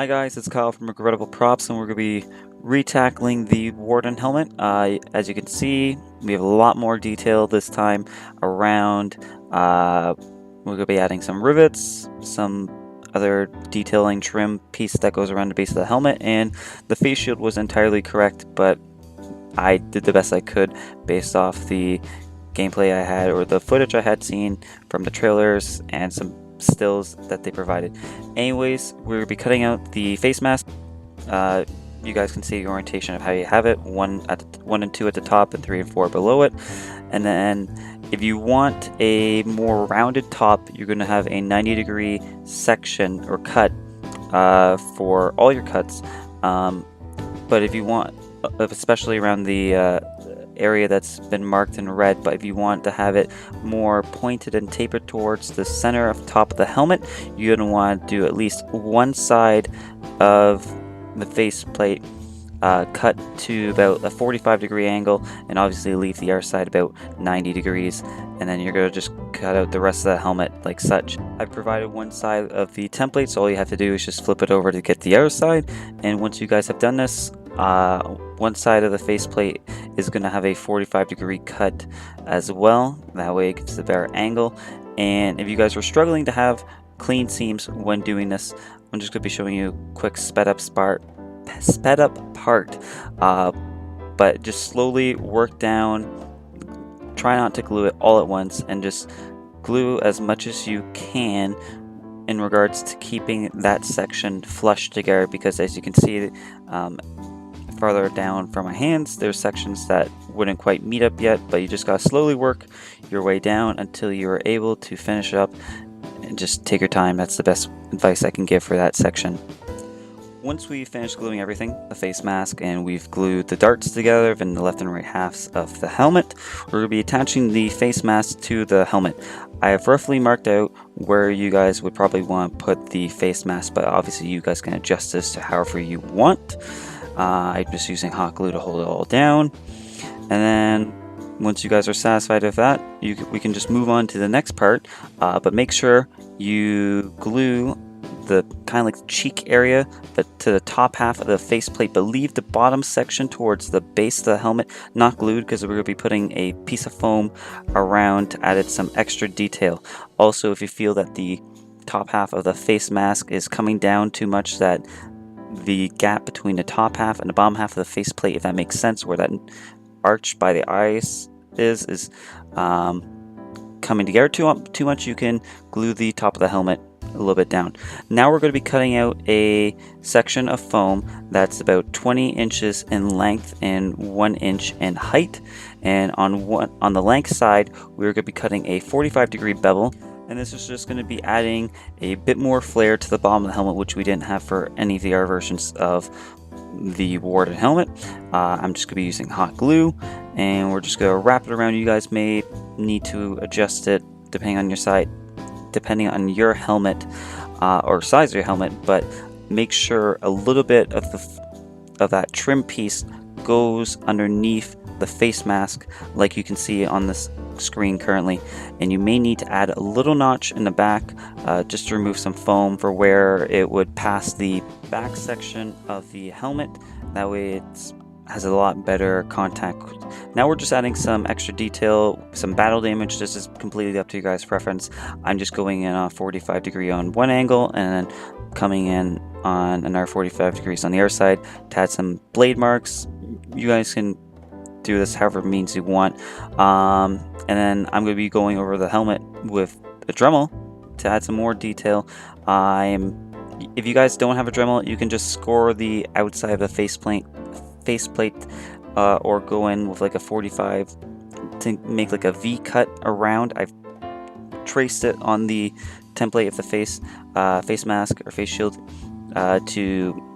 Hi guys, it's Kyle from Regrettable Props, and we're going to be retackling the Warden helmet. As you can see, we have a lot more detail this time around. We're going to be adding some rivets, some other detailing trim piece that goes around the base of the helmet, and the face shield was entirely correct, but I did the best I could based off the gameplay I had or the footage I had seen from the trailers and some stills that they provided. Anyways, we'll be cutting out the face mask. You guys can see the orientation of how you have it, 1 and 2 at the top and 3 and 4 below it. And then if you want a more rounded top, you're going to have a 90-degree section or cut for all your cuts. But if you want, especially around the area that's been marked in red, but if you want to have it more pointed and tapered towards the center of top of the helmet, you're going to want to do at least one side of the faceplate cut to about a 45-degree angle, and obviously leave the other side about 90 degrees, and then you're going to just cut out the rest of the helmet like such. I've provided one side of the template, so all you have to do is just flip it over to get the other side, and once you guys have done this, one side of the faceplate is going to have a 45-degree cut as well. That way it gives a better angle. And if you guys were struggling to have clean seams when doing this, I'm just going to be showing you a quick sped up part. But just slowly work down. Try not to glue it all at once, and just glue as much as you can in regards to keeping that section flush together, because as you can see, farther down from my hands, there's sections that wouldn't quite meet up yet, but you just gotta slowly work your way down until you are able to finish it up, and just take your time. That's the best advice I can give for that section. Once we finish gluing everything, the face mask, and we've glued the darts together in the left and right halves of the helmet, we're going to be attaching the face mask to the helmet. I have roughly marked out where you guys would probably want to put the face mask, but obviously you guys can adjust this to however you want. I'm just using hot glue to hold it all down, and then once you guys are satisfied with that, we can just move on to the next part, but make sure you glue the kind of like the cheek area, but to the top half of the faceplate, but leave the bottom section towards the base of the helmet not glued, because we're going to be putting a piece of foam around to add some extra detail. Also, if you feel that the top half of the face mask is coming down too much, that the gap between the top half and the bottom half of the faceplate, if that makes sense, where that arch by the eyes is coming together too much, you can glue the top of the helmet a little bit down. Now we're going to be cutting out a section of foam that's about 20 inches in length and 1 inch in height, and on the length side we're going to be cutting a 45-degree bevel, and this is just going to be adding a bit more flare to the bottom of the helmet, which we didn't have for any of the other versions of the Warden helmet. I'm just going to be using hot glue, and we're just going to wrap it around. You guys may need to adjust it depending on your helmet or size of your helmet, but make sure a little bit of that trim piece goes underneath the face mask, like you can see on this screen currently, and you may need to add a little notch in the back just to remove some foam for where it would pass the back section of the helmet. That way it has a lot better contact. Now we're just adding some extra detail, some battle damage. This is completely up to you guys' preference. I'm just going in on 45 degree on one angle, and then coming in on another 45 degrees on the other side to add some blade marks. You guys can do this however means you want. And then I'm going to be going over the helmet with a Dremel to add some more detail. If you guys don't have a Dremel, you can just score the outside of the faceplate, or go in with like a 45 to make like a V cut around. I've traced it on the template of the face mask or face shield to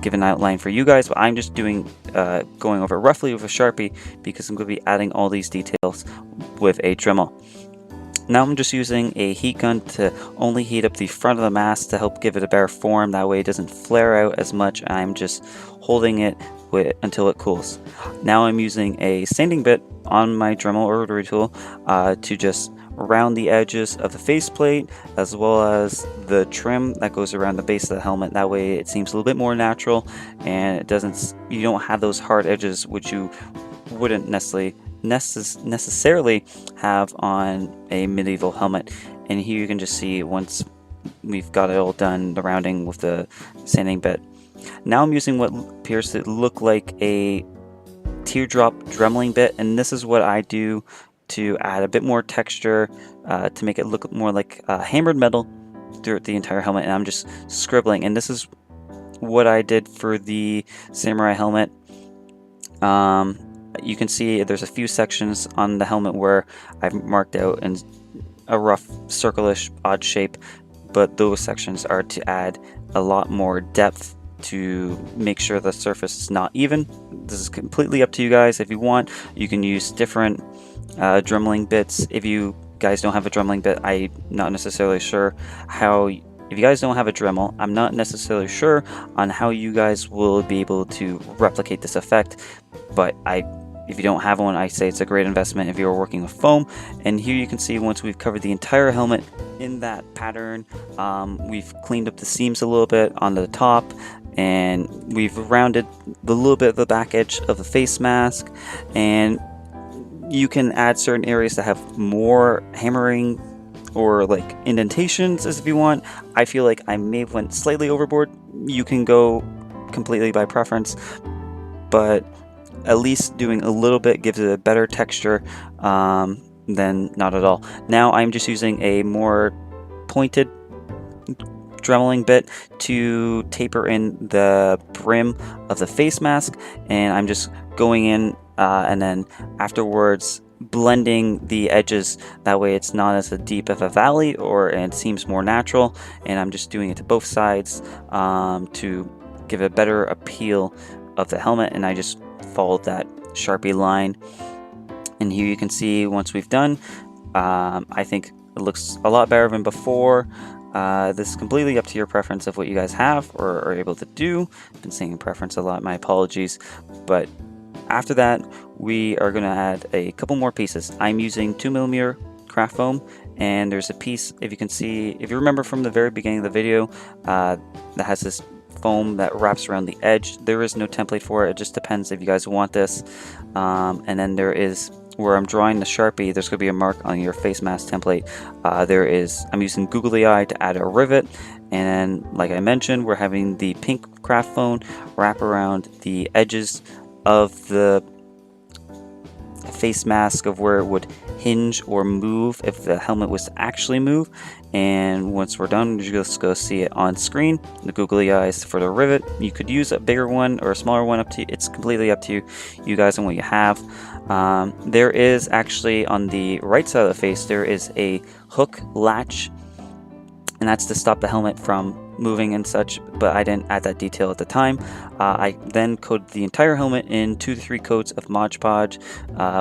give an outline for you guys, but I'm just going over roughly with a Sharpie, because I'm going to be adding all these details with a Dremel. Now I'm just using a heat gun to only heat up the front of the mask to help give it a better form. That way it doesn't flare out as much. I'm just holding it until it cools. Now I'm using a sanding bit on my Dremel or rotary tool to just around the edges of the faceplate, as well as the trim that goes around the base of the helmet. That way it seems a little bit more natural, and you don't have those hard edges which you wouldn't necessarily have on a medieval helmet. And here you can just see, once we've got it all done, the rounding with the sanding bit. Now I'm using what appears to look like a teardrop dremeling bit, and this is what I do to add a bit more texture, to make it look more like hammered metal throughout the entire helmet. And I'm just scribbling, and this is what I did for the samurai helmet. You can see there's a few sections on the helmet where I've marked out in a rough circle-ish odd shape, but those sections are to add a lot more depth to make sure the surface is not even. This is completely up to you guys. If you want, you can use different dremeling bits. If you guys don't have a dremeling bit, I'm not necessarily sure how. If you guys don't have a Dremel, I'm not necessarily sure on how you guys will be able to replicate this effect, but if you don't have one, I say it's a great investment if you're working with foam. And here you can see, once we've covered the entire helmet in that pattern, we've cleaned up the seams a little bit on the top, and we've rounded the little bit of the back edge of the face mask. And you can add certain areas that have more hammering or like indentations as if you want. I feel like I may have went slightly overboard. You can go completely by preference, but at least doing a little bit gives it a better texture than not at all. Now I'm just using a more pointed dremeling bit to taper in the brim of the face mask, and I'm just going in and then afterwards blending the edges. That way it's not as deep of a valley, or it seems more natural. And I'm just doing it to both sides to give a better appeal of the helmet, and I just followed that Sharpie line. And here you can see, once we've done, I think it looks a lot better than before. This is completely up to your preference of what you guys have or are able to do. I've been saying preference a lot, my apologies. But after that, we are going to add a couple more pieces. I'm using 2mm craft foam, and there's a piece, if you can see, if you remember from the very beginning of the video, that has this foam that wraps around the edge. There is no template for it. It just depends if you guys want this. And then there is, where I'm drawing the Sharpie, there's going to be a mark on your face mask template. I'm using Googly Eye to add a rivet. And then, like I mentioned, we're having the pink craft foam wrap around the edges of the face mask of where it would hinge or move if the helmet was to actually move. And once we're done, you just go see it on screen. The googly eyes for the rivet. You could use a bigger one or a smaller one, up to you. It's completely up to you guys and what you have. There is actually, on the right side of the face, there is a hook latch, and that's to stop the helmet from moving and such, but I didn't add that detail at the time. I then coated the entire helmet in 2 to 3 coats of Mod Podge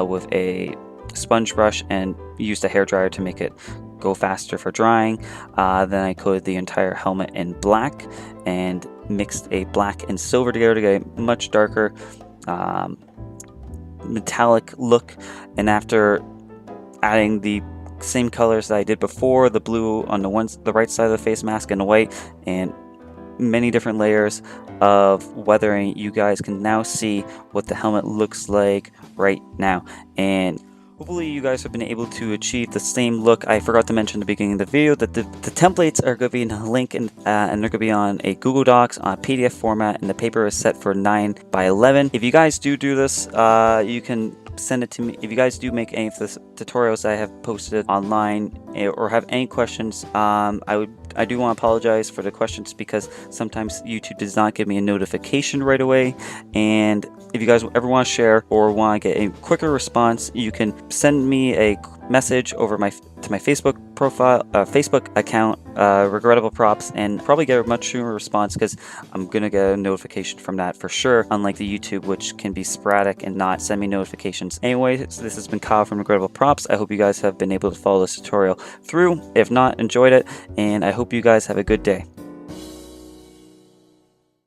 with a sponge brush, and used a hairdryer to make it go faster for drying. Then I coated the entire helmet in black and mixed a black and silver together to get a much darker metallic look. And after adding the same colors that I did before, the blue on the right side of the face mask and the white, and many different layers of weathering, you guys can now see what the helmet looks like right now. And hopefully you guys have been able to achieve the same look. I forgot to mention at the beginning of the video that the templates are going to be in a link, and they're going to be on a Google Docs on a PDF format, and the paper is set for 9 by 11. If you guys do this, you can send it to me. If you guys do make any of the tutorials I have posted online, or have any questions, I do want to apologize for the questions, because sometimes YouTube does not give me a notification right away. And if you guys ever want to share or want to get a quicker response, you can send me a message over to my Facebook profile, Facebook account, Regrettable Props, and probably get a much sooner response, because I'm gonna get a notification from that for sure, unlike the YouTube, which can be sporadic and not send me notifications. Anyway, so this has been Kyle from Regrettable Props. I hope you guys have been able to follow this tutorial through. If not, enjoyed it, and I hope you guys have a good day.